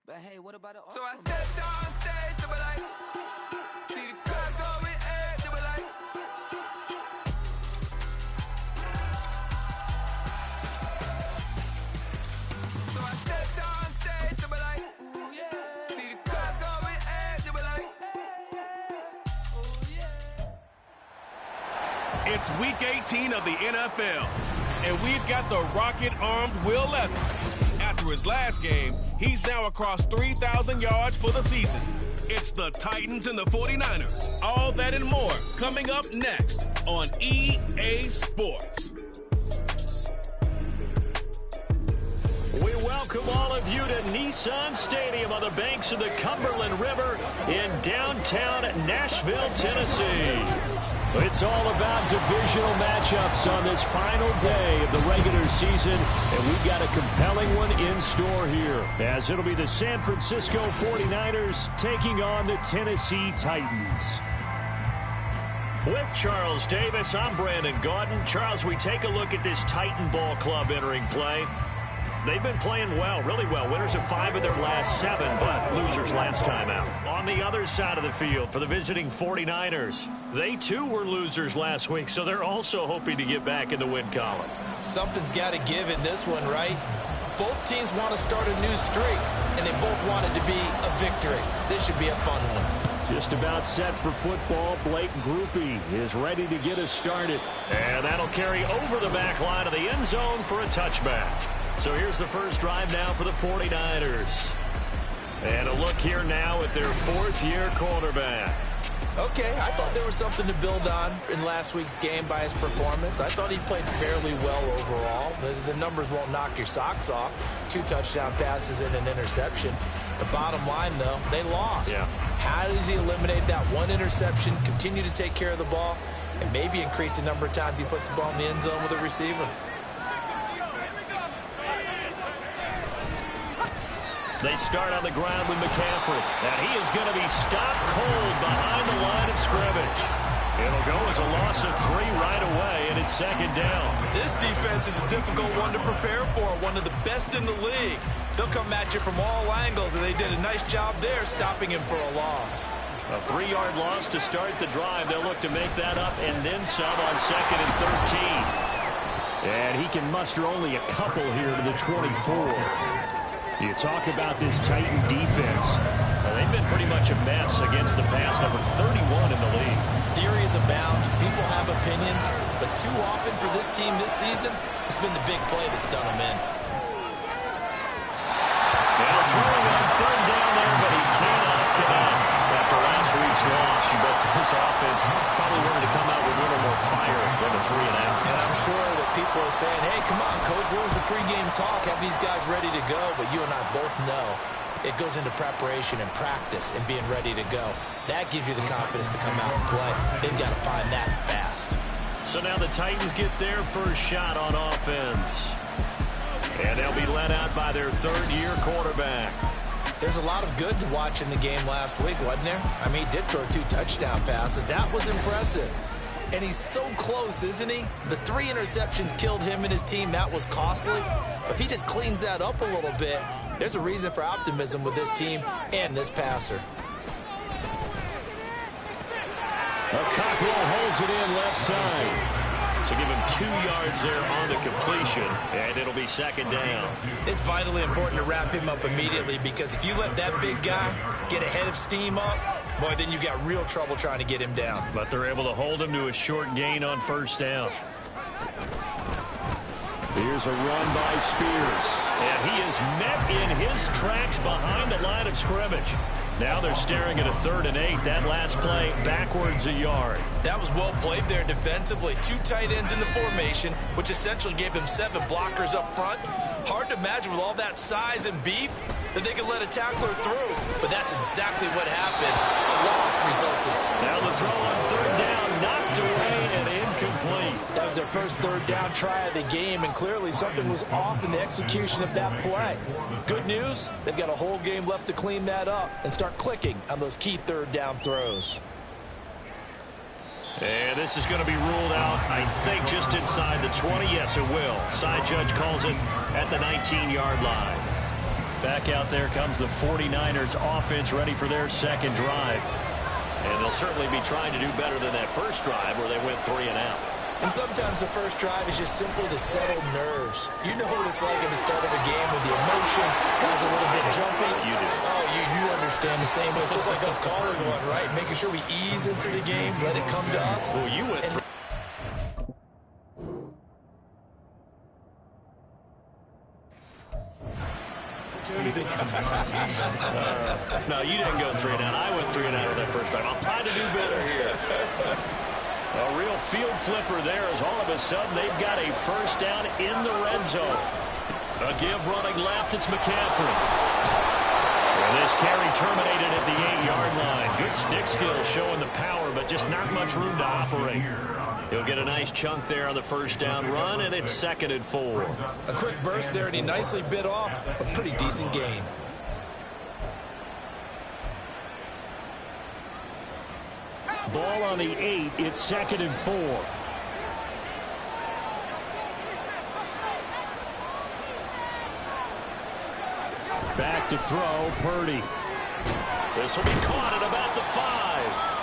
But hey, what about it? So I stepped on stage, they were like, see the crowd going air, they were like, so I stepped on stage, they were like, ooh yeah, see the crowd going air, they were like, ooh yeah. It's week 18 of the NFL, and we've got the rocket-armed Will Levis. After his last game, he's now across 3,000 yards for the season. It's the Titans and the 49ers. All that and more coming up next on EA Sports. We welcome all of you to Nissan Stadium on the banks of the Cumberland River in downtown Nashville, Tennessee. It's all about divisional matchups on this final day of the regular season, and we've got a compelling one in store here, as it'll be the San Francisco 49ers taking on the Tennessee Titans. With Charles Davis, I'm Brandon Gaudin. Charles, we take a look at this Titan ball club entering play. They've been playing well, really well. Winners of 5 of their last 7, but losers last time out. On the other side of the field for the visiting 49ers, they too were losers last week, so they're also hoping to get back in the win column. Something's got to give in this one, right? Both teams want to start a new streak, and they both want it to be a victory. This should be a fun one. Just about set for football. Blake Grupe is ready to get us started. And that'll carry over the back line of the end zone for a touchback. So here's the first drive now for the 49ers. And a look here now at their 4th-year quarterback. Okay, I thought there was something to build on in last week's game by his performance. I thought he played fairly well overall. The numbers won't knock your socks off. 2 touchdown passes and an interception. The bottom line, though, they lost. Yeah. How does he eliminate that one interception, continue to take care of the ball, and maybe increase the number of times he puts the ball in the end zone with a receiver? They start on the ground with McCaffrey. And he is going to be stopped cold behind the line of scrimmage. It'll go as a loss of 3 right away, and it's 2nd down. This defense is a difficult one to prepare for, one of the best in the league. They'll come at you from all angles, and they did a nice job there stopping him for a loss. A 3-yard loss to start the drive. They'll look to make that up and then some on 2nd and 13. And he can muster only a couple here to the 24. You talk about this Titan defense. Well, they've been pretty much a mess against the pass, number 31 in the league. Theories abound. People have opinions. But too often for this team this season, it's been the big play that's done them in. Now throwing on 3rd down there, but he cannot connect. After last week's loss, you bet this offense probably wanted to come out with a little more fire than a 3 and out. And I'm sure that people are saying, hey, come on, Coach, what was the pregame talk? Have these guys ready to go? But you and I both know it goes into preparation and practice and being ready to go. That gives you the confidence to come out and play. They've got to find that fast. So now the Titans get their first shot on offense. And they'll be led out by their 3rd-year quarterback. There's a lot of good to watch in the game last week, wasn't there? I mean, he did throw 2 touchdown passes. That was impressive. And he's so close, isn't he? The 3 interceptions killed him and his team. That was costly. But if he just cleans that up a little bit, there's a reason for optimism with this team and this passer. Cockrell holds it in left side. So give him 2 yards there on the completion, and it'll be 2nd down. It's vitally important to wrap him up immediately, because if you let that big guy get ahead of steam up, boy, then you've got real trouble trying to get him down. But they're able to hold him to a short gain on 1st down. Here's a run by Spears. And he is met in his tracks behind the line of scrimmage. Now they're staring at a 3rd and 8. That last play backwards a yard. That was well played there defensively. 2 tight ends in the formation, which essentially gave them 7 blockers up front. Hard to imagine with all that size and beef that they could let a tackler through. But that's exactly what happened. A loss resulted. Now the throw on 3rd down, knocked away and incomplete. That was their first 3rd down try of the game, and clearly something was off in the execution of that play. Good news, they've got a whole game left to clean that up and start clicking on those key 3rd down throws. And this is going to be ruled out, I think, just inside the 20. Yes, it will. Side judge calls it at the 19-yard line. Back out there comes the 49ers offense ready for their second drive. And they'll certainly be trying to do better than that first drive where they went 3 and out. And sometimes the first drive is just simply to settle nerves. You know what it's like at the start of a game with the emotion, guys a little bit jumpy. You do. Oh, you understand the same way. It's just like us calling one, right? Making sure we ease into the game, let it come to us. Well, you went through. No, you didn't go 3 and out. I went 3 and out on that first drive. I'll try to do better here. A real field flipper there as all of a sudden they've got a first down in the red zone. A give running left, it's McCaffrey. And this carry terminated at the 8-yard line. Good stick skills showing the power, but just not much room to operate. He'll get a nice chunk there on the first down run, and it's 2nd and 4. A quick burst there, and he nicely bit off a pretty decent gain. Ball on the 8. It's 2nd and 4. Back to throw, Purdy. This will be caught at about the 5.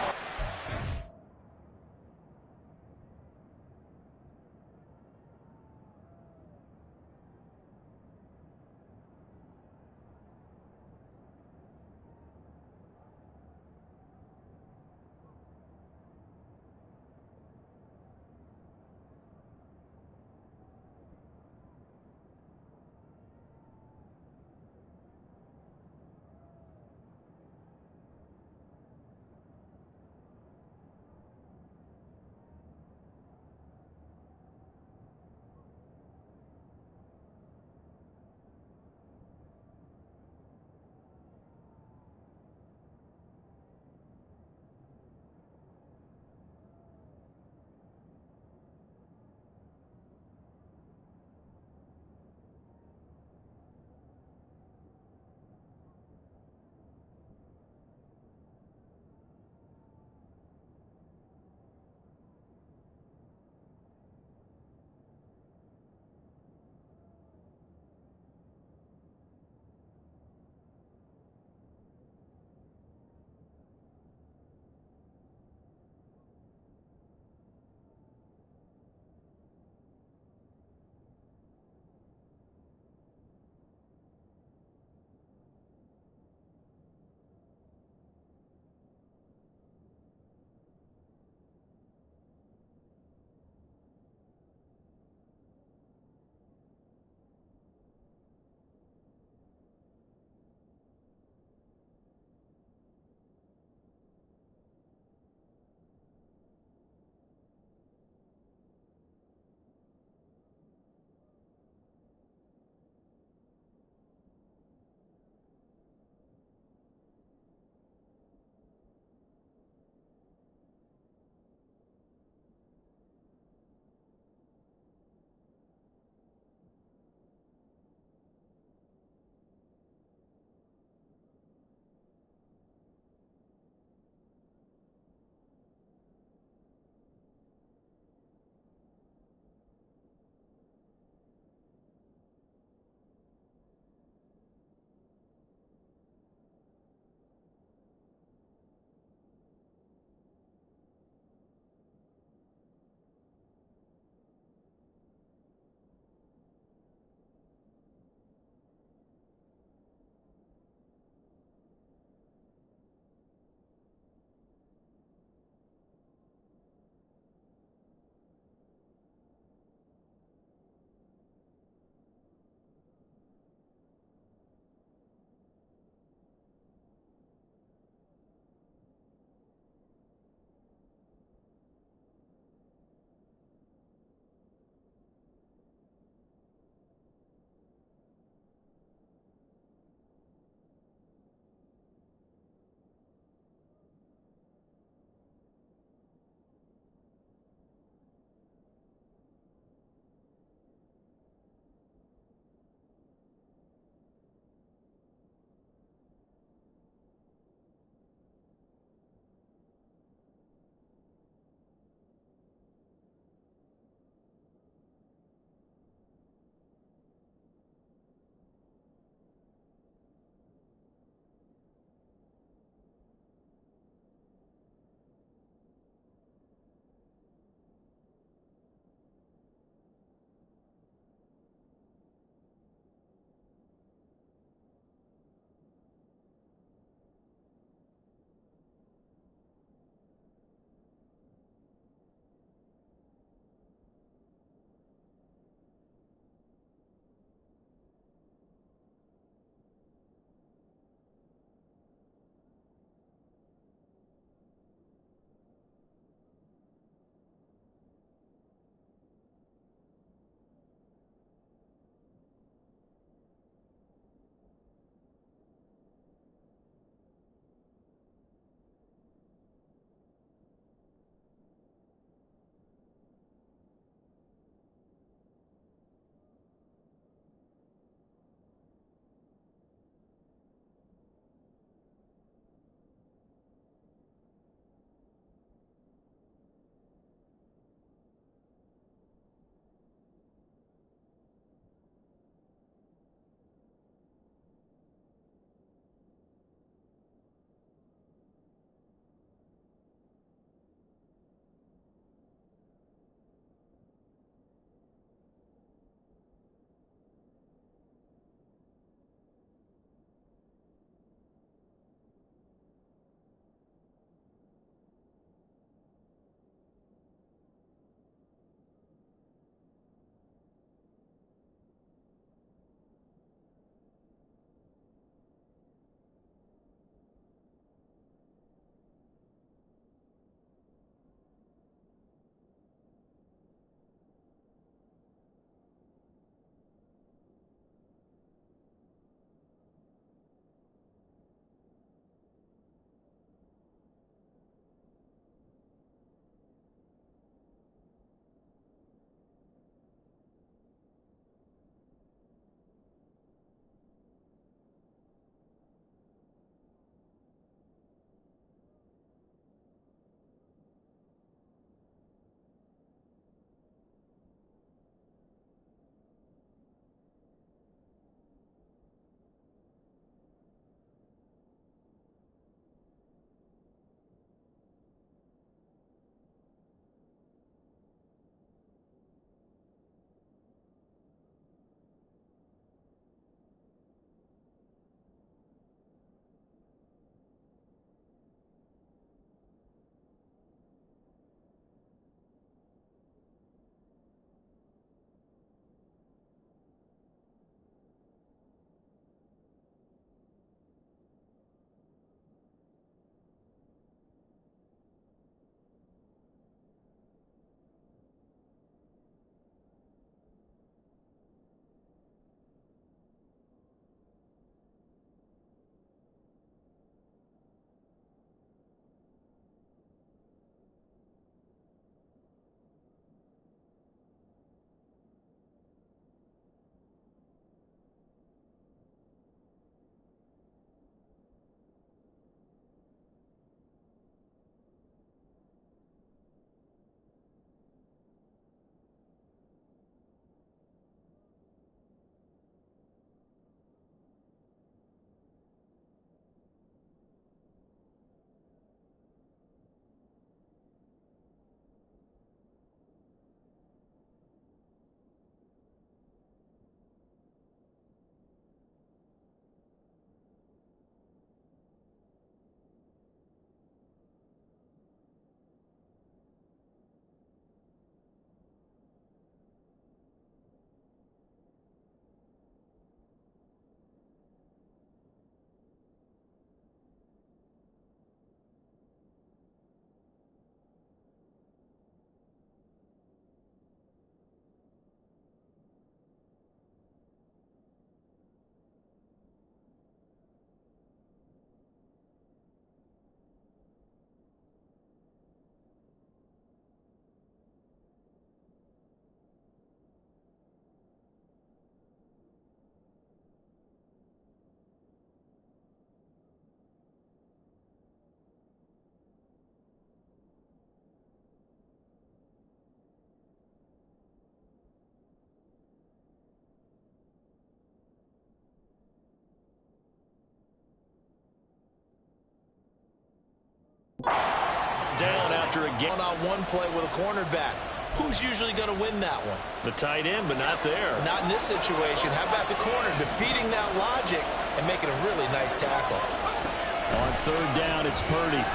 game. One-on-one play with a cornerback. Who's usually going to win that one? The tight end, but not there. Not in this situation. How about the corner defeating that logic and making a really nice tackle? On third down, it's Purdy.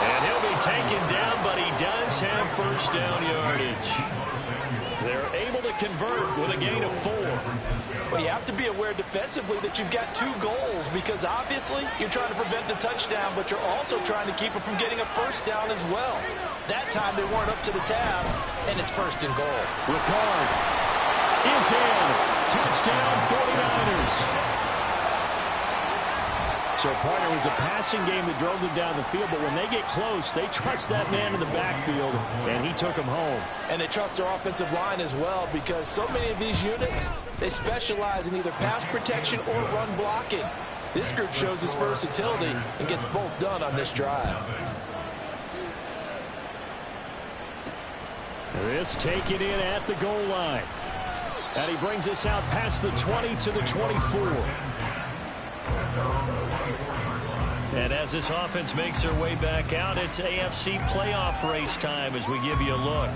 And he'll be taken down, but he does have first down yardage. They're able to convert with a gain of 4. Well, you have to be aware defensively that you've got 2 goals because obviously you're trying to prevent the touchdown, but you're also trying to keep it from getting a first down as well. That time they weren't up to the task, and it's first and goal. Ricard is in. Touchdown 49ers. So, partner, it was a passing game that drove them down the field, but when they get close, they trust that man in the backfield, and he took them home. And they trust their offensive line as well because so many of these units, they specialize in either pass protection or run blocking. This group shows its versatility and gets both done on this drive. This taken in at the goal line. And he brings us out past the 20 to the 24. And as this offense makes their way back out, it's AFC playoff race time as we give you a look.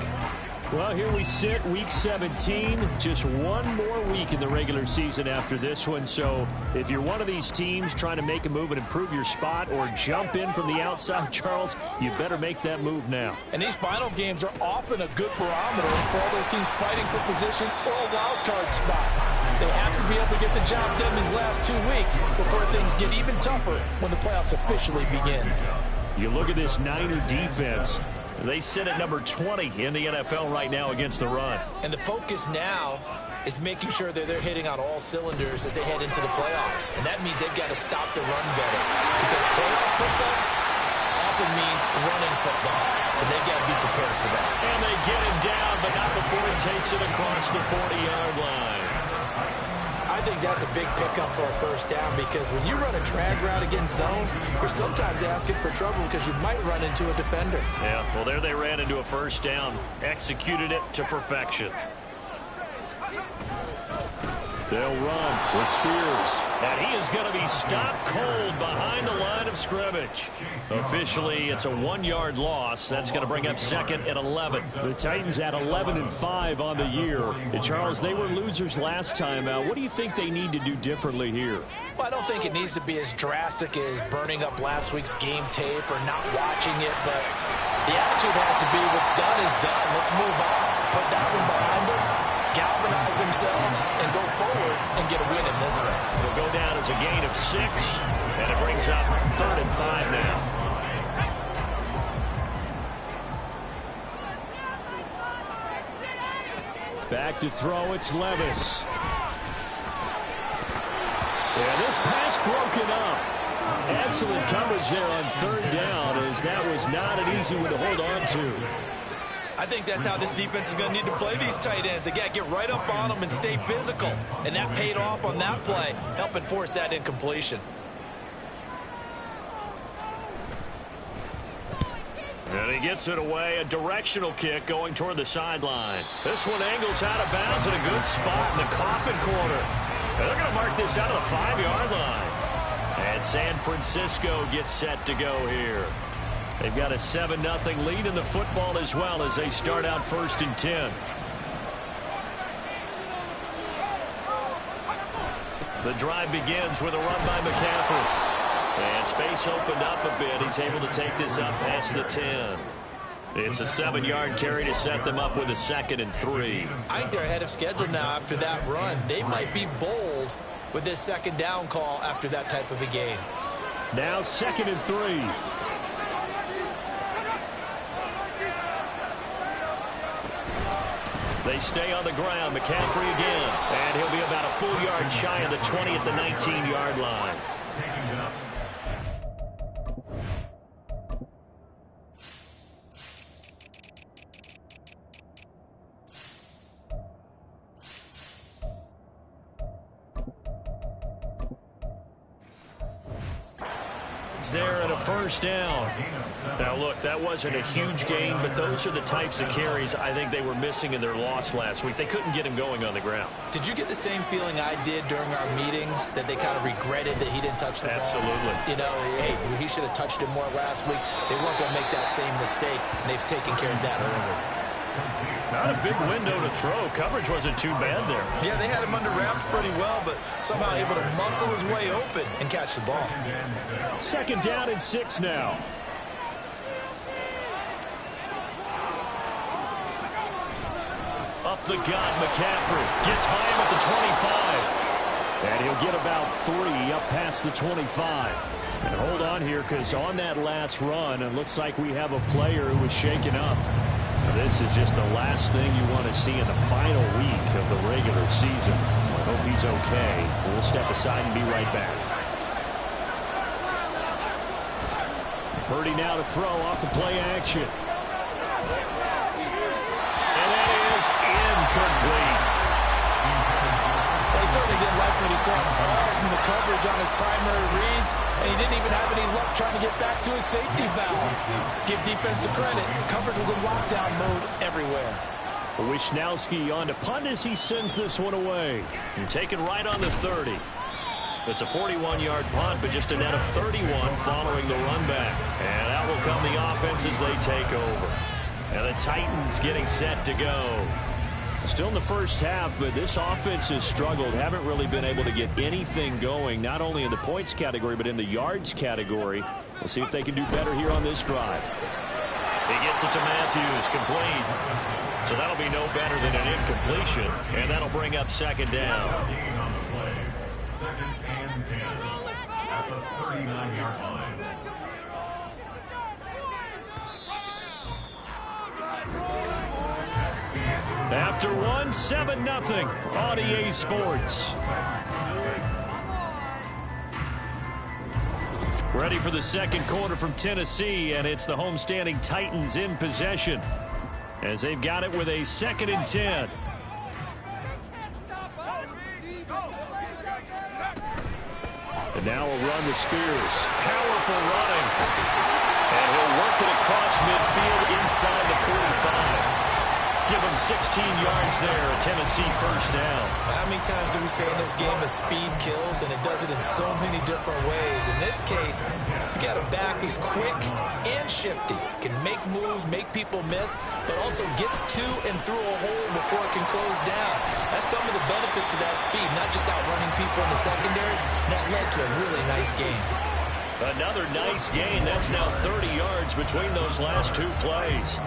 Well, here we sit, Week 17. Just one more week in the regular season after this one. So if you're one of these teams trying to make a move and improve your spot or jump in from the outside, Charles, you better make that move now. And these final games are often a good barometer for all those teams fighting for position or a wild card spot. They have to be able to get the job done these last 2 weeks before things get even tougher when the playoffs officially begin. You look at this Niner defense. They sit at number 20 in the NFL right now against the run. And the focus now is making sure that they're hitting on all cylinders as they head into the playoffs. And that means they've got to stop the run better. Because playoff football often means running football. So they've got to be prepared for that. And they get him down, but not before he takes it across the 40-yard line. I think that's a big pickup for a first down because when you run a drag route against zone, you're sometimes asking for trouble because you might run into a defender. Yeah, well, there they ran into a first down, executed it to perfection. They'll run with Spears. And he is going to be stopped cold behind the line of scrimmage. Officially, it's a 1-yard loss. That's going to bring up second and 11. The Titans at 11-5 on the year. And Charles, they were losers last time out. What do you think they need to do differently here? Well, I don't think it needs to be as drastic as burning up last week's game tape or not watching it, but the attitude has to be what's done is done. Let's move on. Put that one behind them, galvanize themselves, and go forward and get a win in this one. It'll go down as a gain of 6, and it brings up 3rd and 5 now. Back to throw, it's Levis. And this pass broken up. Excellent coverage there on 3rd down, as that was not an easy one to hold on to. I think that's how this defense is going to need to play these tight ends. They got to get right up on them and stay physical. And that paid off on that play, helping force that incompletion. And he gets it away, a directional kick going toward the sideline. This one angles out of bounds in a good spot in the coffin corner. And they're going to mark this out of the 5-yard line. And San Francisco gets set to go here. They've got a 7-0 lead in the football as well as they start out 1st and 10. The drive begins with a run by McCaffrey. And space opened up a bit. He's able to take this up past the 10. It's a 7-yard carry to set them up with a 2nd and 3. I think they're ahead of schedule now after that run. They might be bold with this 2nd down call after that type of a game. Now 2nd and 3. They stay on the ground. McCaffrey again. And he'll be about a full yard shy of the 20 at the 19-yard line. yards there and a first down. Now, look, that wasn't a huge gain, but those are the types of carries I think they were missing in their loss last week. They couldn't get him going on the ground. Did you get the same feeling I did during our meetings, that they kind of regretted that he didn't touch the ball? Absolutely. You know, hey, he should have touched it more last week. They weren't going to make that same mistake, and they've taken care of that early. Not a big window to throw. Coverage wasn't too bad there. Yeah, they had him under wraps pretty well, but somehow able to muscle his way open and catch the ball. Second down and 6 now. Up the gut, McCaffrey gets by him at the 25. And he'll get about 3 up past the 25. And hold on here, because on that last run, it looks like we have a player who was shaken up. This is just the last thing you want to see in the final week of the regular season. I hope he's okay. We'll step aside and be right back. Purdy now to throw off the play action. And that is incomplete. Well, he certainly didn't like what he saw all from the coverage on his primary reads, and he didn't even have any luck trying to get back to his safety valve. Give defensive credit. Coverage was in lockdown mode everywhere. Wishnowski on to punt as he sends this one away. And taken right on the 30. It's a 41-yard punt, but just a net of 31 following the run back. And that will come the offense as they take over. And the Titans getting set to go. Still in the first half, but this offense has struggled. Haven't really been able to get anything going, not only in the points category, but in the yards category. We'll see if they can do better here on this drive. He gets it to Matthews, complete. So that'll be no better than an incompletion, and that'll bring up second down. Second and 10 at the 39-yard line. After one, 7-0 on EA Sports. Ready for the second quarter from Tennessee, and it's the homestanding Titans in possession as they've got it with a 2nd and 10. And now a run with Spears. Powerful running. And he'll work it across midfield inside the 45. Give him 16 yards there, a Tennessee first down. How many times do we say in this game that speed kills, and it does it in so many different ways? In this case, you got a back who's quick and shifty, can make moves, make people miss, but also gets to and through a hole before it can close down. That's some of the benefits of that speed, not just outrunning people in the secondary. That led to a really nice game. Another nice gain. That's now 30 yards between those last 2 plays.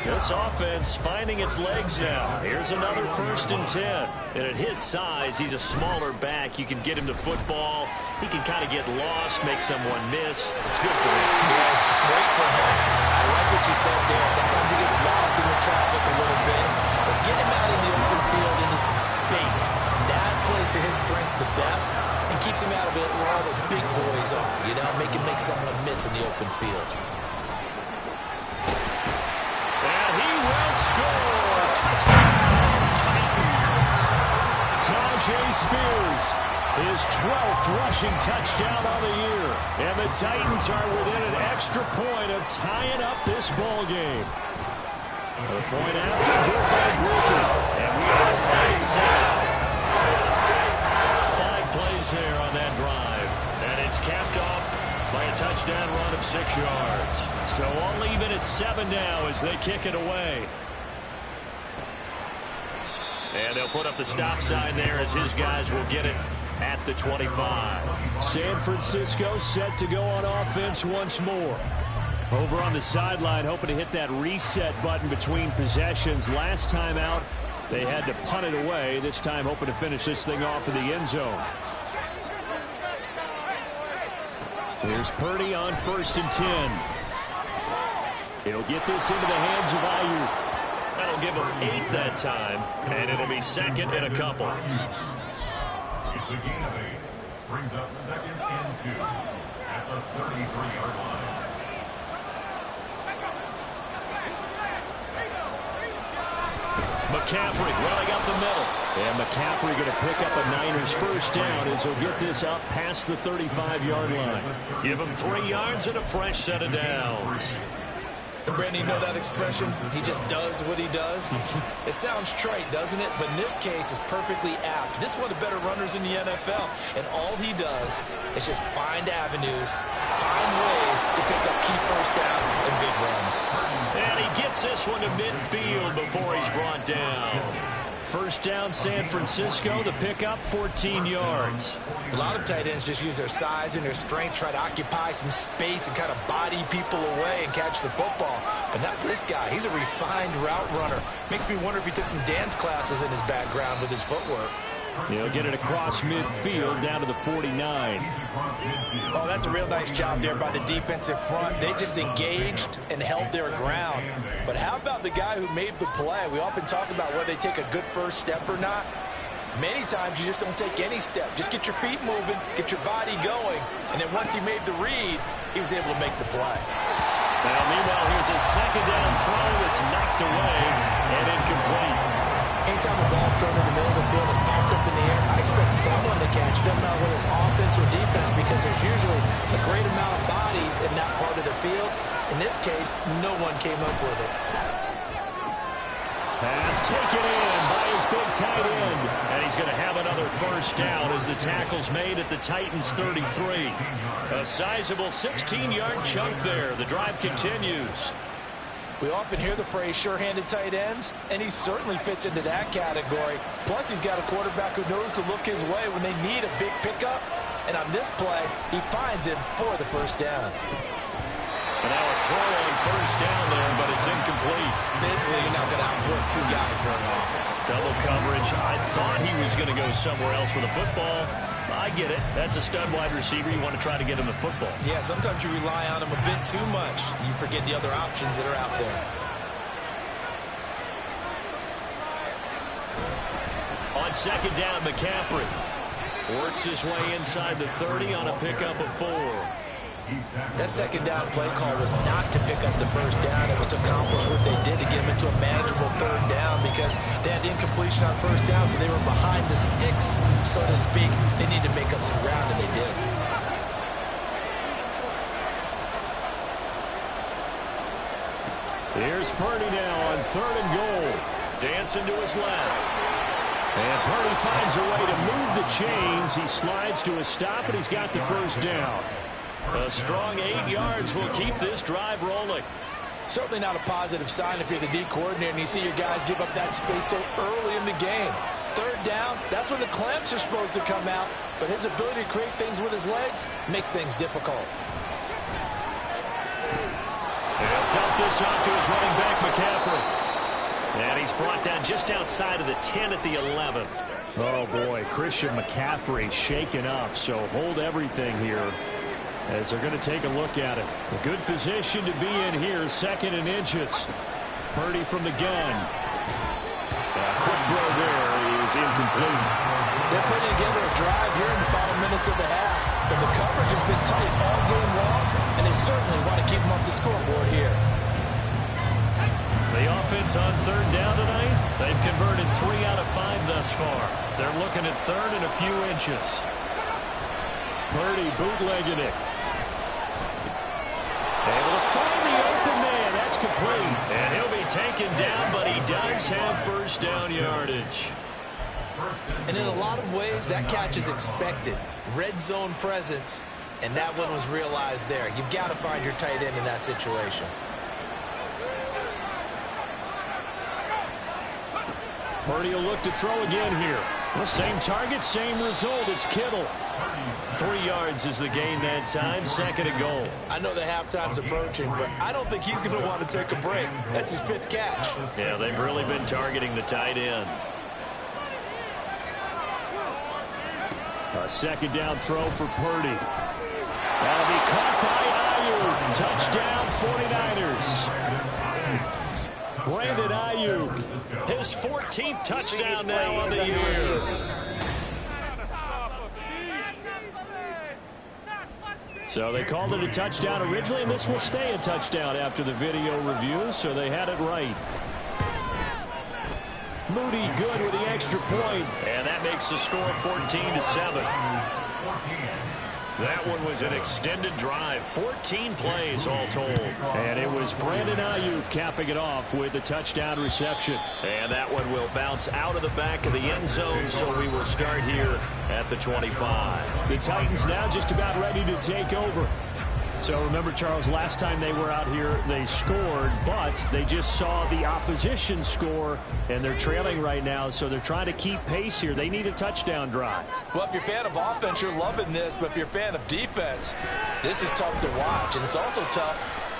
This offense finding its legs now. Here's another 1st and 10. And at his size, he's a smaller back. You can get him to football. He can kind of get lost, make someone miss. It's good for him. Yeah, it's great for him. I like what you said there. Sometimes he gets lost in the traffic a little bit. But get him out in the open field into some space. That plays to his strengths the best and keeps him out of it where all the big boys are. You know, make someone miss in the open field. Score! Touchdown! Titans! Tyjae Spears, his 12th rushing touchdown on the year. And the Titans are within an extra point of tying up this ball game. The point after, good by Gruber. And we are tied 7. 5 plays there on that drive. And it's capped off by a touchdown run of 6 yards. So all even at 7 now as they kick it away. And they'll put up the stop sign there as his guys will get it at the 25. San Francisco set to go on offense once more. Over on the sideline, hoping to hit that reset button between possessions. Last time out, they had to punt it away. This time hoping to finish this thing off in the end zone. Here's Purdy on 1st and 10. He'll get this into the hands of Ayuk. That'll give him 8 that time, and it'll be 2nd and a couple. It's a gain of 8. Brings up 2nd and 2 at the 33-yard line. McCaffrey running up the middle. And McCaffrey going to pick up a Niners first down as he'll get this up past the 35-yard line. Give him 3 yards and a fresh set of downs. And Brandon, you know that expression? He just does what he does. It sounds trite, doesn't it? But in this case, it's perfectly apt. This is one of the better runners in the NFL. And all he does is just find avenues, find ways to pick up key first downs and big runs. And he gets this one to midfield before he's brought down. First down, San Francisco. The pickup, 14 yards. A lot of tight ends just use their size and their strength, try to occupy some space and kind of body people away and catch the football. But not this guy. He's a refined route runner. Makes me wonder if he took some dance classes in his background with his footwork. He'll get it across midfield down to the 49. Oh, that's a real nice job there by the defensive front. They just engaged and held their ground. But how about the guy who made the play? We often talk about whether they take a good first step or not. Many times you just don't take any step. Just get your feet moving, get your body going. And then once he made the read, he was able to make the play. Now, meanwhile, here's a second down throw that's knocked away and incomplete. Anytime a ball's thrown in the middle of the field, it's popped up in the air, I expect someone to catch it. Doesn't matter whether it's offense or defense, because there's usually a great amount of bodies in that part of the field. In this case, no one came up with it. Pass taken in by his big tight end. And he's going to have another first down as the tackle's made at the Titans' 33. A sizable 16-yard chunk there. The drive continues. We often hear the phrase sure-handed tight ends, and he certainly fits into that category. Plus, he's got a quarterback who knows to look his way when they need a big pickup. And on this play, he finds him for the first down. And now a throw on first down there, but it's incomplete. Basically, you're not going to outwork 2 guys very often. Double coverage. I thought he was going to go somewhere else with a football. I get it. That's a stud wide receiver. You want to try to get him the football. Yeah, sometimes you rely on him a bit too much. You forget the other options that are out there. On second down, McCaffrey works his way inside the 30 on a pickup of 4. That second down play call was not to pick up the first down. It was to accomplish what they did to get them into a manageable third down because they had incompletion on first down, so they were behind the sticks, so to speak. They needed to make up some ground, and they did. Here's Purdy now on 3rd and goal. Dancing to his left. And Purdy finds a way to move the chains. He slides to a stop, and he's got the first down. A strong 8 yards will keep this drive rolling. Certainly not a positive sign if you're the D coordinator and you see your guys give up that space so early in the game. 3rd down, that's when the clamps are supposed to come out, but his ability to create things with his legs makes things difficult. He'll dump this off to his running back, McCaffrey. And he's brought down just outside of the 10 at the 11. Oh, boy, Christian McCaffrey shaken up, so hold everything here as they're going to take a look at it. A good position to be in here, 2nd and inches. Purdy from the gun. A quick throw there is incomplete. They're putting together a drive here in the final minutes of the half, but the coverage has been tight all game long, and they certainly want to keep them off the scoreboard here. The offense on 3rd down tonight, they've converted 3 out of 5 thus far. They're looking at 3rd and a few inches. Purdy bootlegging it. Able to find the open man. That's complete. And he'll be taken down, but he does have first down yardage. And in a lot of ways, that catch is expected. Red zone presence, and that one was realized there. You've got to find your tight end in that situation. Purdy will look to throw again here. Well, same target, same result. It's Kittle. 3 yards is the gain that time. 2nd and goal. I know the halftime's approaching, but I don't think he's going to want to take a break. That's his 5th catch. Yeah, they've really been targeting the tight end. A 2nd down throw for Purdy. That'll be caught by Ayuk. Touchdown 49ers. Brandon Ayuk, his 14th touchdown now on the year. So they called it a touchdown originally, and this will stay a touchdown after the video review, so they had it right. Moody good with the extra point, and that makes the score 14-7. That one was an extended drive, 14 plays all told. And it was Brandon Ayuk capping it off with a touchdown reception. And that one will bounce out of the back of the end zone, so we will start here at the 25. The Titans now just about ready to take over. So remember, Charles, last time they were out here, they scored, but they just saw the opposition score, and they're trailing right now, so they're trying to keep pace here. They need a touchdown drive. Well, if you're a fan of offense, you're loving this, but if you're a fan of defense, this is tough to watch, and it's also tough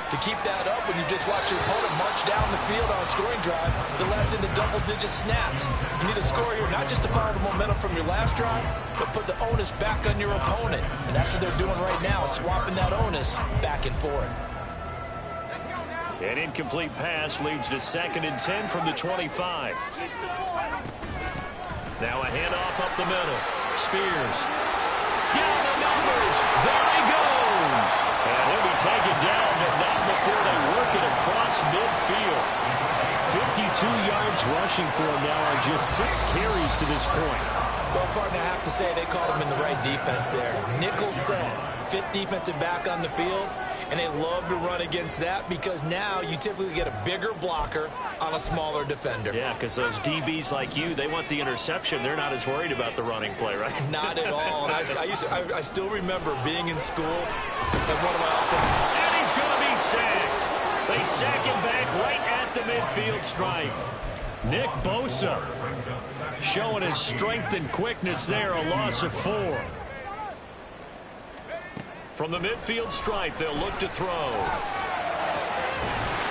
to keep that up when you just watch your opponent march down the field on a scoring drive that lasts into double-digit snaps. You need a score here, not just to follow the momentum from your last drive, but put the onus back on your opponent. And that's what they're doing right now, swapping that onus back and forth. An incomplete pass leads to 2nd and 10 from the 25. Now a handoff up the middle. Spears. Down the numbers. There he goes. And he'll be taken down, but not before they work it across midfield. 52 yards rushing for him now on just 6 carries to this point. Well, partner, I have to say they caught him in the right defense there. Nickel set, 5th defensive back on the field, and they love to run against that because now you typically get a bigger blocker on a smaller defender. Yeah, because those DBs like you, they want the interception. They're not as worried about the running play, right? Not at all. And I still remember being in school and one of my offensive... And he's going to be sacked. They sack him back right at the midfield stripe. Nick Bosa showing his strength and quickness there, a loss of 4. From the midfield stripe, they'll look to throw.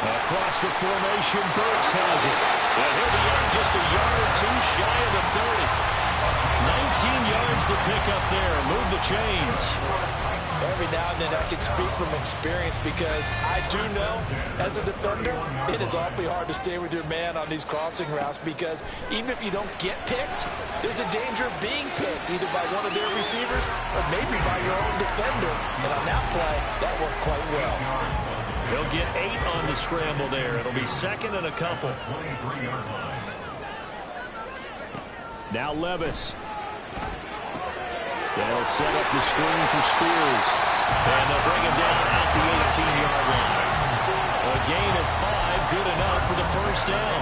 Across the formation, Burks has it. And he'll be out just a yard or 2 shy of the 30. 19 yards to pick up there. Move the chains. Every now and then I can speak from experience because I do know, as a defender, it is awfully hard to stay with your man on these crossing routes because even if you don't get picked, there's a danger of being picked either by one of their receivers or maybe by your own defender. And on that play, that worked quite well. He'll get 8 on the scramble there. It'll be 2nd and a couple. Now Levis. They'll set up the screen for Spears. And they'll bring him down at the 18-yard line. A gain of 5, good enough for the first down.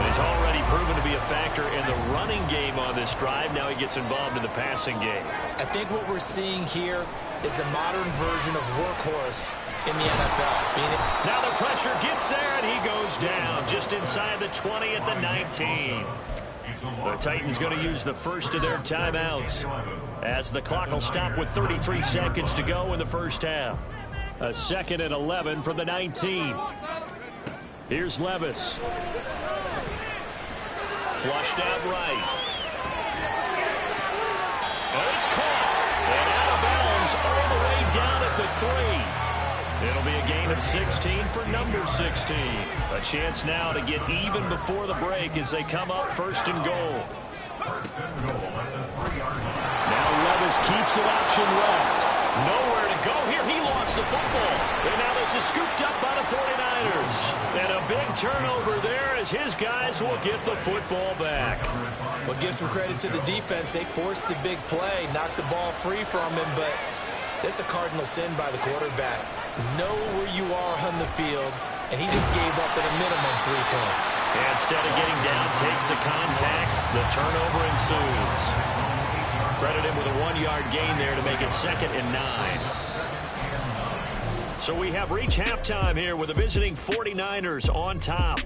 He's already proven to be a factor in the running game on this drive. Now he gets involved in the passing game. I think what we're seeing here is the modern version of workhorse in the NFL. Now the pressure gets there, and he goes down just inside the 20 at the 19. The Titans going to use the first of their timeouts as the clock will stop with 33 seconds to go in the first half. A 2nd and 11 from the 19. Here's Levis. Flushed out right. And it's caught. And out of bounds all the way down at the 3. It'll be a gain of 16 for number 16. A chance now to get even before the break as they come up 1st and goal. Now Levis keeps it option left. Nowhere to go here. He lost the football. And now this is scooped up by the 49ers. And a big turnover there as his guys will get the football back. Well, give some credit to the defense. They forced the big play, knocked the ball free from him, but that's a cardinal sin by the quarterback. Know where you are on the field, and he just gave up at a minimum 3 points. And instead of getting down, takes the contact. The turnover ensues. Credit him with a 1-yard gain there to make it 2nd and 9. So we have reached halftime here with the visiting 49ers on top.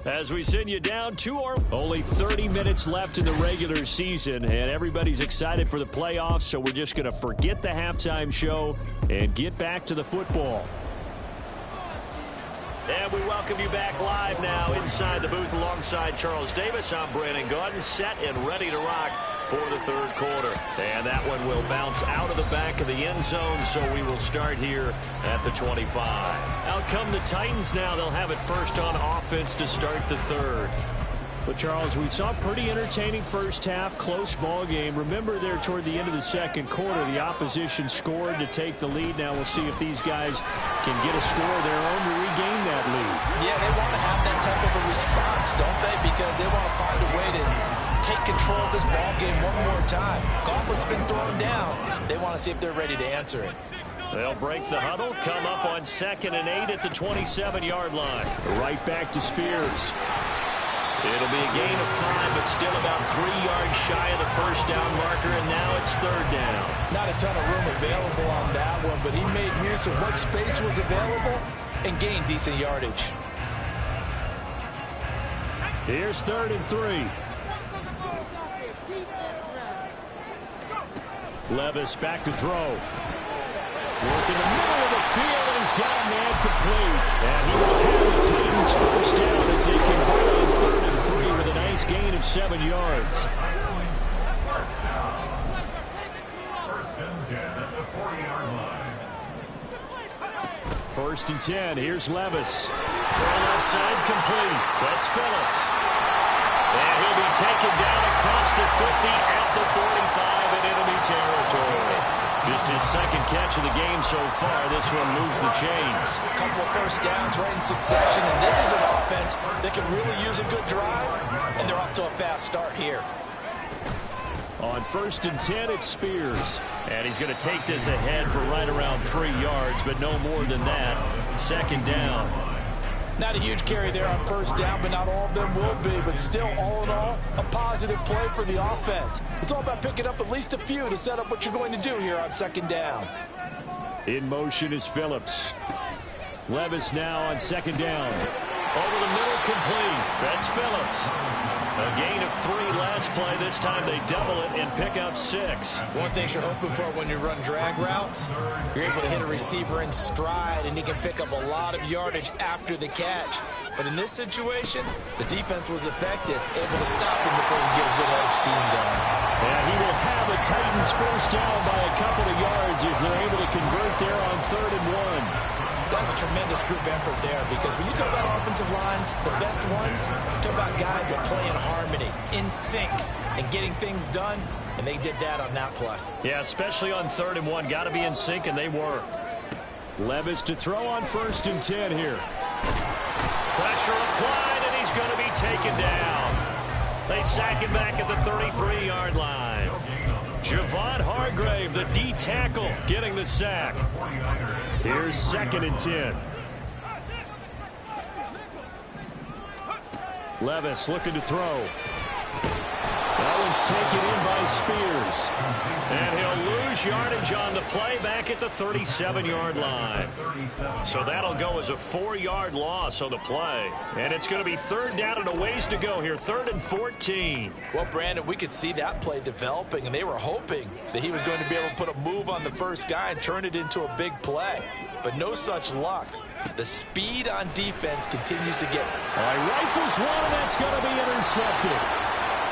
As we send you down to our only 30 minutes left in the regular season, and everybody's excited for the playoffs, so we're just going to forget the halftime show and get back to the football. And we welcome you back live now inside the booth alongside Charles Davis. I'm Brandon Gaudin, set and ready to rock for the 3rd quarter. And that one will bounce out of the back of the end zone, so we will start here at the 25. Out come the Titans now. They'll have it first on offense to start the 3rd. But, Charles, we saw a pretty entertaining first half, close ball game. Remember there toward the end of the second quarter, the opposition scored to take the lead. Now we'll see if these guys can get a score of their own to regain that lead. Yeah, they want to have that type of a response, don't they? Because they want to find a way to take control of this ball game one more time. Gauntlet's been thrown down. They want to see if they're ready to answer it. They'll break the huddle, come up on 2nd and 8 at the 27-yard line. Right back to Spears. It'll be a gain of 5, but still about 3 yards shy of the first down marker, and now it's 3rd down. Not a ton of room available on that one, but he made use of what space was available and gained decent yardage. Here's 3rd and 3. Levis back to throw. Work in the middle of the field, and he's got a man complete. And he will have the Titans first down as they convert on 3rd and 3 with a nice gain of 7 yards. First and 10 at the 40-yard line. 1st and 10. Here's Levis. Throw left side complete. That's Phillips. And he'll be taken down across the 50 at the 45 in enemy territory. Just his 2nd catch of the game so far. This one moves the chains. A couple of first downs right in succession, and this is an offense that can really use a good drive, and they're off to a fast start here. On 1st and 10, it's Spears. And he's going to take this ahead for right around 3 yards, but no more than that. 2nd down. Not a huge carry there on first down, but not all of them will be. But still, all in all, a positive play for the offense. It's all about picking up at least a few to set up what you're going to do here on 2nd down. In motion is Phillips. Levis now on 2nd down. Over the middle, complete. That's Phillips. A gain of 3 last play. This time they double it and pick up 6. One thing you're hoping for when you run drag routes, you're able to hit a receiver in stride, and he can pick up a lot of yardage after the catch. But in this situation, the defense was effective, able to stop him before he get a good head of steam going. And he will have the Titans first down by a couple of yards as they're able to convert there on 3rd and 1. That's a tremendous group effort there, because when you talk about offensive lines, the best ones, talk about guys that play in harmony, in sync, and getting things done, and they did that on that play. Yeah, especially on 3rd and 1. Got to be in sync, and they were. Levis to throw on 1st and 10 here. Pressure applied, and he's going to be taken down. They sack him back at the 33-yard line. Javon Hargrave, the D tackle, getting the sack. Here's 2nd and 10. Levis looking to throw. That one's taken in by Spears. And he'll lose yardage on the play back at the 37-yard line. So that'll go as a 4-yard loss on the play. And it's going to be 3rd down and a ways to go here. 3rd and 14. Well, Brandon, we could see that play developing, and they were hoping that he was going to be able to put a move on the first guy and turn it into a big play. But no such luck. The speed on defense continues to get. All right, rifles one, and that's going to be intercepted.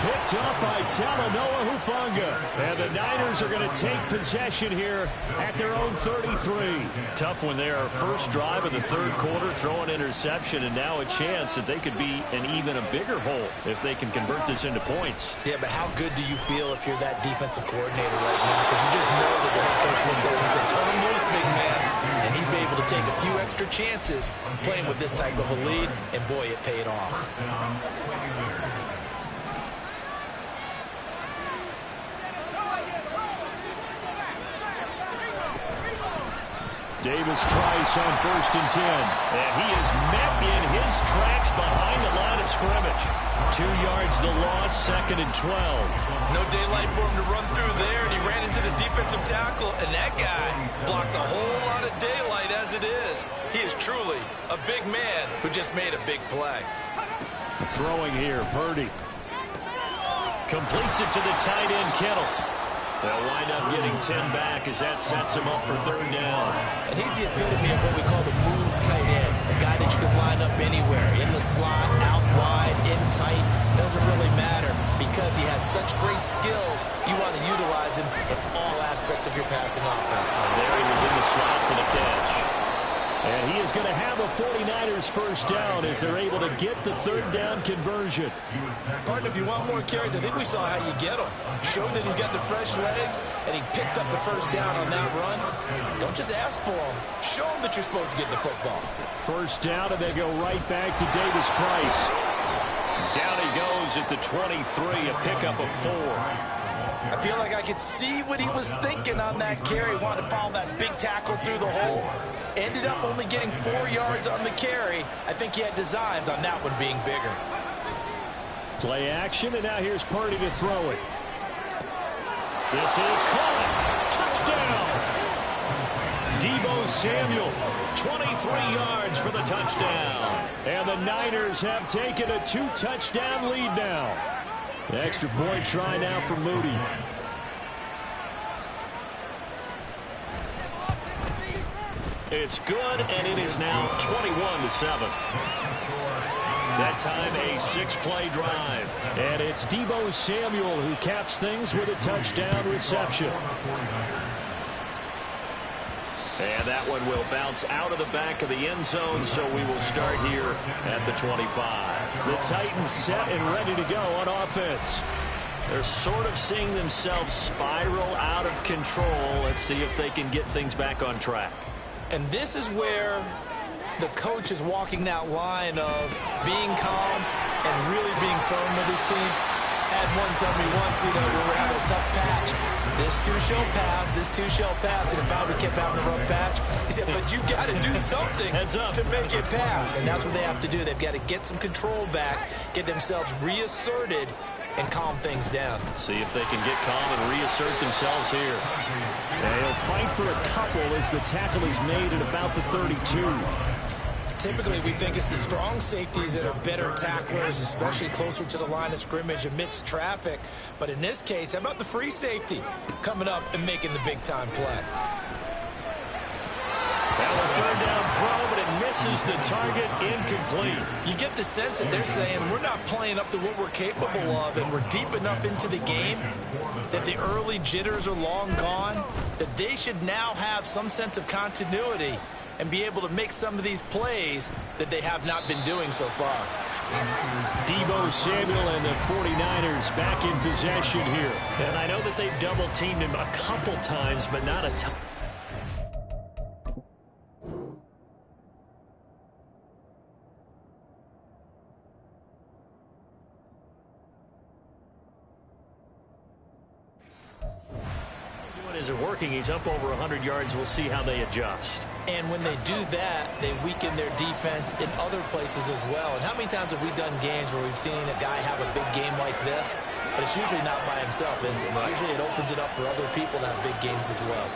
Picked up by Talanoa Hufanga. And the Niners are going to take possession here at their own 33. Tough one there. First drive of the 3rd quarter, throw an interception, and now a chance that they could be in even a bigger hole if they can convert this into points. Yeah, but how good do you feel if you're that defensive coordinator right now? Because you just know that the head coach looked at him and said, turn him loose, big man. And he'd be able to take a few extra chances playing with this type of a lead, and boy, it paid off. Davis Price on 1st and 10. And he is met in his tracks behind the line of scrimmage. 2 yards the loss, 2nd and 12. No daylight for him to run through there, and he ran into the defensive tackle, and that guy blocks a whole lot of daylight as it is. He is truly a big man who just made a big play. Throwing here, Purdy. Completes it to the tight end, Kittle. They'll wind up getting 10 back as that sets him up for 3rd down. And he's the epitome of what we call the move tight end. A guy that you can line up anywhere, in the slot, out wide, in tight. Doesn't really matter because he has such great skills. You want to utilize him in all aspects of your passing offense. And there he was in the slot for the catch. And he is going to have a 49ers first down as they're able to get the third down conversion. Partner, if you want more carries, I think we saw how you get them. Showed that he's got the fresh legs, and he picked up the first down on that run. Don't just ask for them. Show them that you're supposed to get the football. First down, and they go right back to Davis Price. Down he goes at the 23, a pickup of 4. I feel like I could see what he was thinking on that carry. Wanted to follow that big tackle through the hole. Ended up only getting 4 yards on the carry. I think he had designs on that one being bigger. Play action, and now here's Purdy to throw it. This is caught. Touchdown. Deebo Samuel, 23 yards for the touchdown. And the Niners have taken a 2-touchdown lead now. The extra point try now for Moody. It's good, and it is now 21-7. That time a 6-play drive. And it's Deebo Samuel who caps things with a touchdown reception. And that one will bounce out of the back of the end zone, so we will start here at the 25. The Titans set and ready to go on offense. They're sort of seeing themselves spiral out of control. Let's see if they can get things back on track. And this is where the coach is walking that line of being calm and really being firm with his team. Had one tell me once, we were having a tough patch. This too shall pass, this too shall pass. And if I kept having a rough patch, he said, but you got to do something to make it pass. And that's what they have to do. They've got to get some control back, get themselves reasserted, and calm things down. See if they can get calm and reassert themselves here. They'll fight for a couple as the tackle is made at about the 32. Typically, we think it's the strong safeties that are better tacklers, especially closer to the line of scrimmage amidst traffic. But in this case, how about the free safety coming up and making the big-time play? Now a third down throw, but it misses the target, incomplete. You get the sense that they're saying we're not playing up to what we're capable of, and we're deep enough into the game that the early jitters are long gone, that they should now have some sense of continuity and be able to make some of these plays that they have not been doing so far. Deebo Samuel and the 49ers back in possession here. And I know that they've double-teamed him a couple times, but not a ton. Isn't working. He's up over 100 yards. We'll see how they adjust. And when they do that, they weaken their defense in other places as well. And how many times have we done games where we've seen a guy have a big game like this, but it's usually not by himself, is it? Right. Usually it opens it up for other people to have big games as well.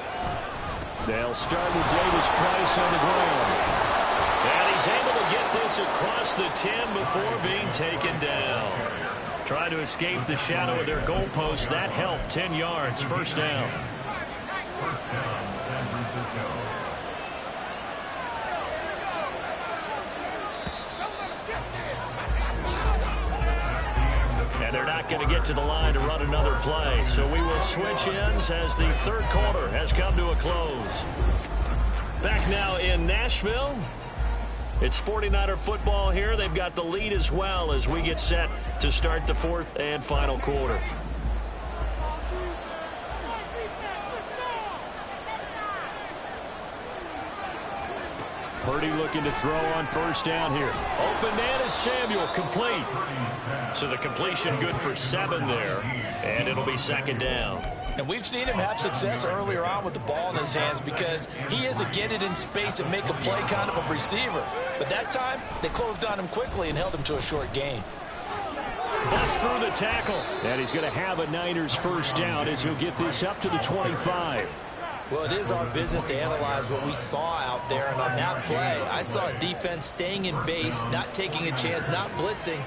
They'll start with Davis Price on the ground. And he's able to get this across the 10 before being taken down. Trying to escape the shadow of their goalpost. That helped. 10 yards. First down. First down, San Francisco. And they're not going to get to the line to run another play. So we will switch ends as the third quarter has come to a close. Back now in Nashville. It's 49er football here. They've got the lead as well as we get set to start the fourth and final quarter. Purdy looking to throw on first down here. Open man is Samuel, complete. So the completion good for 7 there, and it'll be second down. And we've seen him have success earlier on with the ball in his hands because he is a get it in space and make a play kind of a receiver. But that time, they closed on him quickly and held him to a short gain. Bust through the tackle. And he's going to have a Niners first down as he'll get this up to the 25. Well, it is our business to analyze what we saw out there. And on that play, I saw a defense staying in base, not taking a chance, not blitzing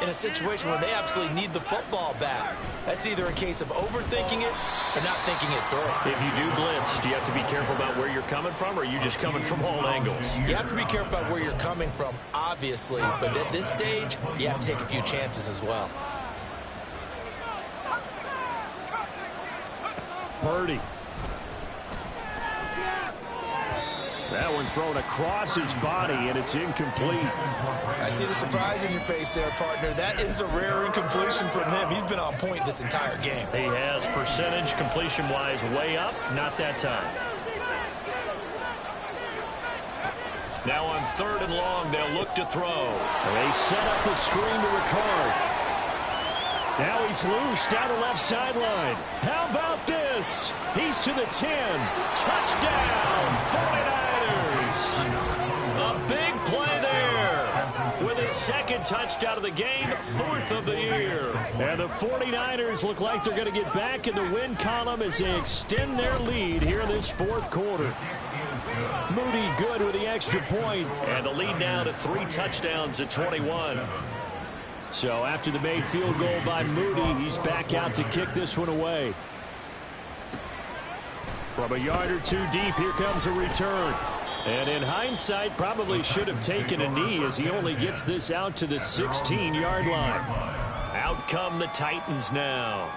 in a situation where they absolutely need the football back. That's either a case of overthinking it or not thinking it through. If you do blitz, do you have to be careful about where you're coming from, or are you just coming from all angles? You have to be careful about where you're coming from, obviously. But at this stage, you have to take a few chances as well. Purdy. That one thrown across his body, and it's incomplete. I see the surprise in your face there, partner. That is a rare incompletion from him. He's been on point this entire game. He has percentage completion-wise way up, not that time. Now on 3rd and long, they'll look to throw. They set up the screen to Ricard. Now he's loose down the left sideline. How about this? He's to the 10. Touchdown, 49ers. A big play there. With his 2nd touchdown of the game, 4th of the year. And the 49ers look like they're going to get back in the win column as they extend their lead here in this 4th quarter. Moody good with the extra point. And the lead now to 3 touchdowns at 21. So after the made field goal by Moody, he's back out to kick this one away. From a yard or 2 deep, here comes a return. And in hindsight, probably should have taken a knee as he only gets this out to the 16-yard line. Out come the Titans now.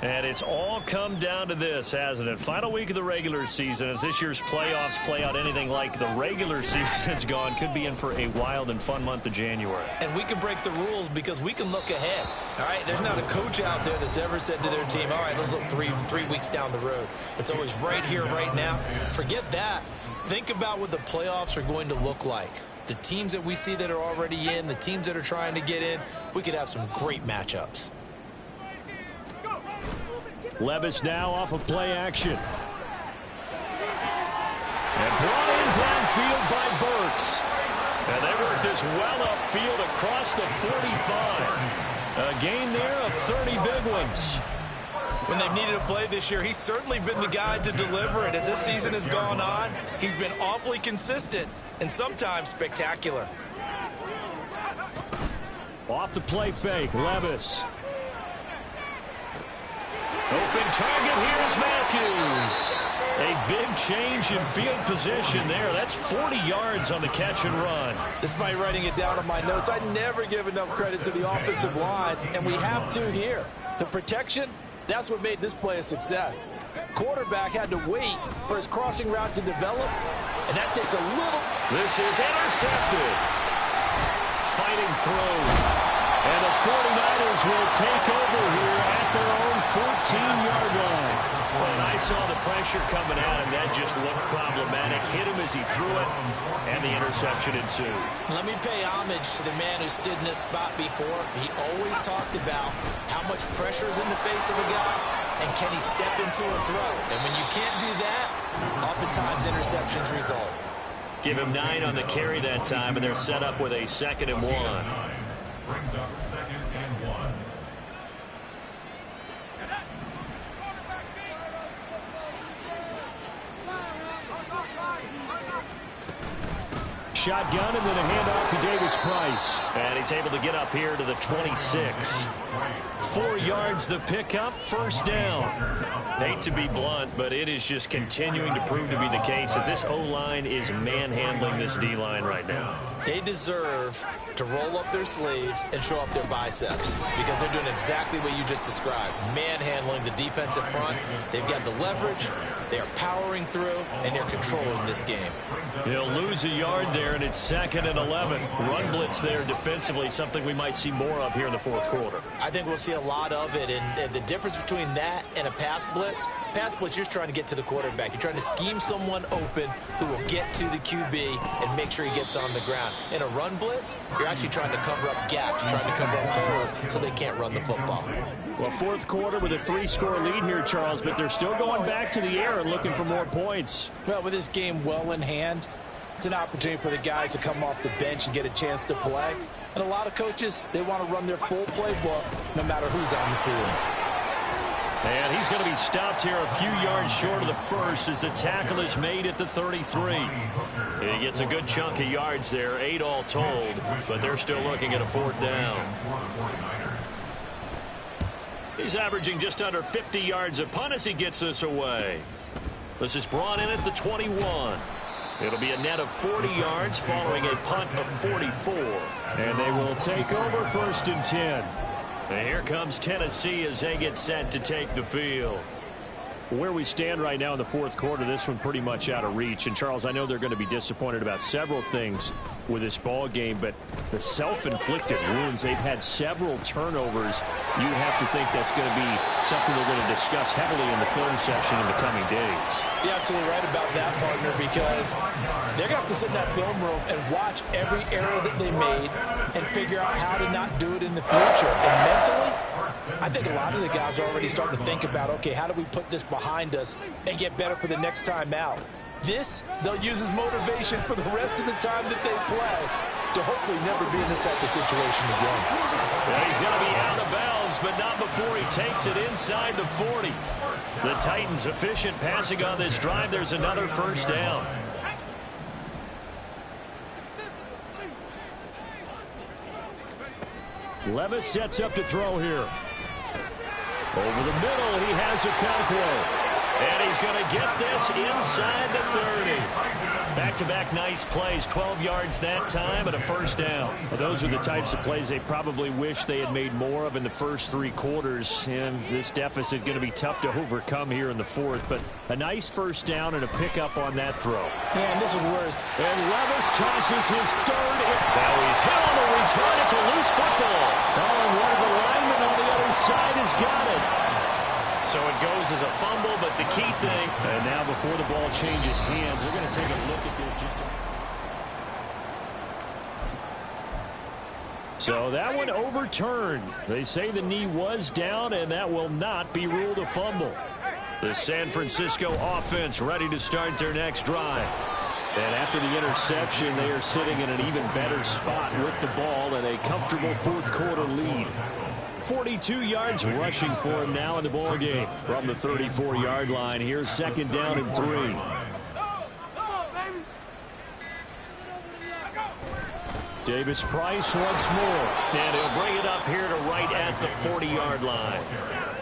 And it's all come down to this, hasn't it? Final week of the regular season. As this year's playoffs play out anything like the regular season has gone, could be in for a wild and fun month of January. And we can break the rules because we can look ahead. All right, there's not a coach out there that's ever said to their team, all right, let's look three weeks down the road. It's always right here, right now. Forget that. Think about what the playoffs are going to look like. The teams that we see that are already in, the teams that are trying to get in, we could have some great matchups. Levis now off of play action. And brought in downfield by Burks. And they work this well upfield across the 45. A gain there of 30 big ones. When they've needed a play this year, he's certainly been the guy to deliver it. As this season has gone on, he's been awfully consistent and sometimes spectacular. Off the play fake, Levis. Open target, here's Matthews. A big change in field position there. That's 40 yards on the catch and run. This is my writing it down on my notes. I never give enough credit to the offensive line, and we have to here. The protection, that's what made this play a success. Quarterback had to wait for his crossing route to develop, and that takes a little. This is intercepted. Fighting through. And the 49ers will take over here at their own 14-yard line. Well, and I saw the pressure coming at him. That just looked problematic. Hit him as he threw it, and the interception ensued. Let me pay homage to the man who stood in this spot before. He always talked about how much pressure is in the face of a guy, and can he step into a throw. And when you can't do that, oftentimes interceptions result. Give him 9 on the carry that time, and they're set up with a 2nd and 1. Brings up 2nd and 1. Shotgun and then a handoff to Davis Price. And he's able to get up here to the 26. 4 yards the pickup, 1st down. Hate to be blunt, but it is just continuing to prove to be the case that this O-line is manhandling this D-line right now. They deserve to roll up their sleeves and show up their biceps because they're doing exactly what you just described. Manhandling the defensive front. They've got the leverage. They're powering through, and they're controlling this game. He'll lose a yard there, and it's 2nd and 11. Run blitz there defensively, something we might see more of here in the 4th quarter. I think we'll see a lot of it, and the difference between that and a pass blitz, you're just trying to get to the quarterback. You're trying to scheme someone open who will get to the QB and make sure he gets on the ground. In a run blitz, you're actually trying to cover up gaps, trying to cover up holes so they can't run the football. Well, 4th quarter with a 3-score lead here, Charles, but they're still going back to the air and looking for more points. Well, with this game well in hand, it's an opportunity for the guys to come off the bench and get a chance to play. And a lot of coaches, they want to run their full playbook no matter who's on the field. And he's going to be stopped here a few yards short of the 1st as the tackle is made at the 33. He gets a good chunk of yards there, 8 all told, but they're still looking at a 4th down. He's averaging just under 50 yards a punt as he gets this away. This is brought in at the 21. It'll be a net of 40 yards following a punt of 44. And they will take over 1st and 10. And here comes Tennessee as they get set to take the field. Where we stand right now in the fourth quarter, this one pretty much out of reach. And, Charles, I know they're going to be disappointed about several things with this ball game, but the self-inflicted wounds, they've had several turnovers. You have to think that's going to be something they're going to discuss heavily in the film session in the coming days. You're absolutely right about that, partner, because they're going to have to sit in that film room and watch every error that they made and figure out how to not do it in the future. And mentally, I think a lot of the guys are already starting to think about, okay, how do we put this behind us and get better for the next time out? This, they'll use as motivation for the rest of the time that they play to hopefully never be in this type of situation again. Well, he's going to be out of bounds, but not before he takes it inside the 40. The Titans efficient passing on this drive. There's another first down. Levis sets up to throw here. Over the middle, he has Okonkwo. And he's going to get this inside the 30. Back-to-back nice plays, 12 yards that time and a first down. Well, those are the types of plays they probably wish they had made more of in the first three quarters. And this deficit going to be tough to overcome here in the fourth. But a nice first down and a pickup on that throw. Man, this is worse. And Levis tosses his third. Now he's hit on the return. It's a loose football. Oh, and one of the linemen on the other side has got it. So it goes as a fumble, but the key thing, and now before the ball changes hands, they're going to take a look at this. So that one overturned. They say the knee was down, and that will not be ruled a fumble. The San Francisco offense ready to start their next drive. And after the interception, they are sitting in an even better spot with the ball and a comfortable fourth quarter lead. 42 yards rushing for him now in the ball game from the 34-yard line. Here's second down and 3. Davis Price once more, and he'll bring it up here to right at the 40-yard line.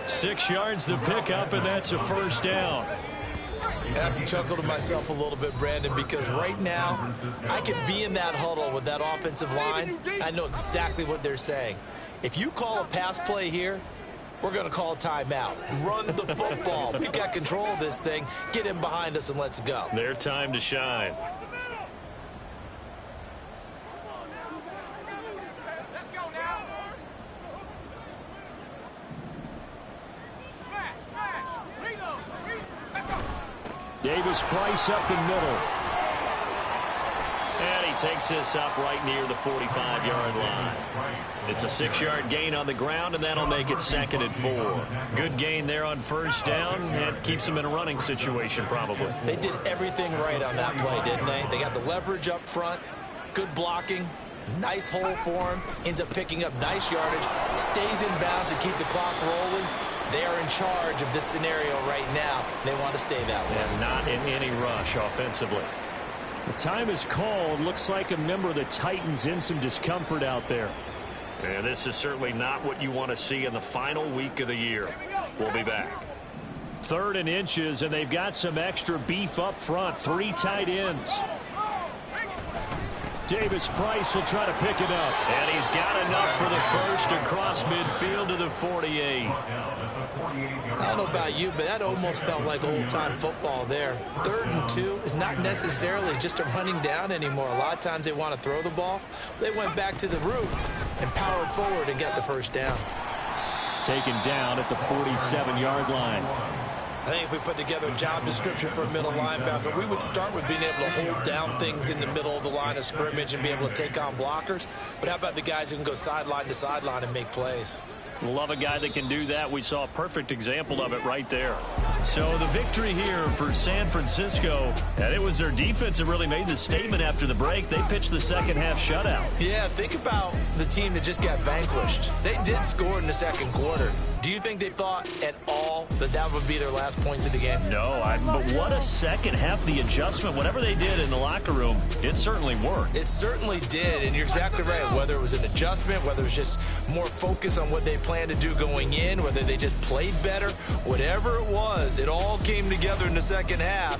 6 yards the pickup, and that's a first down. I have to chuckle to myself a little bit, Brandon, because right now I could be in that huddle with that offensive line. I know exactly what they're saying. If you call a pass play here, we're going to call a timeout. Run the football. We got control of this thing. Get him behind us and let's go. Their time to shine. Let's go now. Davis Price up the middle. And he takes this up right near the 45-yard line. It's a 6-yard gain on the ground, and that'll make it second and 4. Good gain there on first down, and keeps them in a running situation probably. They did everything right on that play, didn't they? They got the leverage up front, good blocking, nice hole for him, ends up picking up nice yardage, stays in bounds to keep the clock rolling. They are in charge of this scenario right now. They want to stay that way. And not in any rush offensively. The time is called. Looks like a member of the Titans in some discomfort out there. And this is certainly not what you want to see in the final week of the year. We'll be back. 3rd and inches, and they've got some extra beef up front. 3 tight ends. Davis Price will try to pick it up. And he's got enough for the first across midfield to the 48. I don't know about you, but that almost felt like old-time football there. 3rd and 2 is not necessarily just a running down anymore. A lot of times they want to throw the ball. They went back to the roots and powered forward and got the first down. Taken down at the 47-yard line. I think if we put together a job description for a middle linebacker, we would start with being able to hold down things in the middle of the line of scrimmage and be able to take on blockers. But how about the guys who can go sideline to sideline and make plays? Love a guy that can do that. We saw a perfect example of it right there. So the victory here for San Francisco, and it was their defense that really made the statement after the break. They pitched the second half shutout. Yeah, think about the team that just got vanquished. They did score in the second quarter. Do you think they thought at all that that would be their last points of the game? No, but what a second half. The adjustment, whatever they did in the locker room, it certainly worked. It certainly did, and you're exactly right. Whether it was an adjustment, whether it was just more focus on what they planned to do going in, whether they just played better, whatever it was, it all came together in the second half.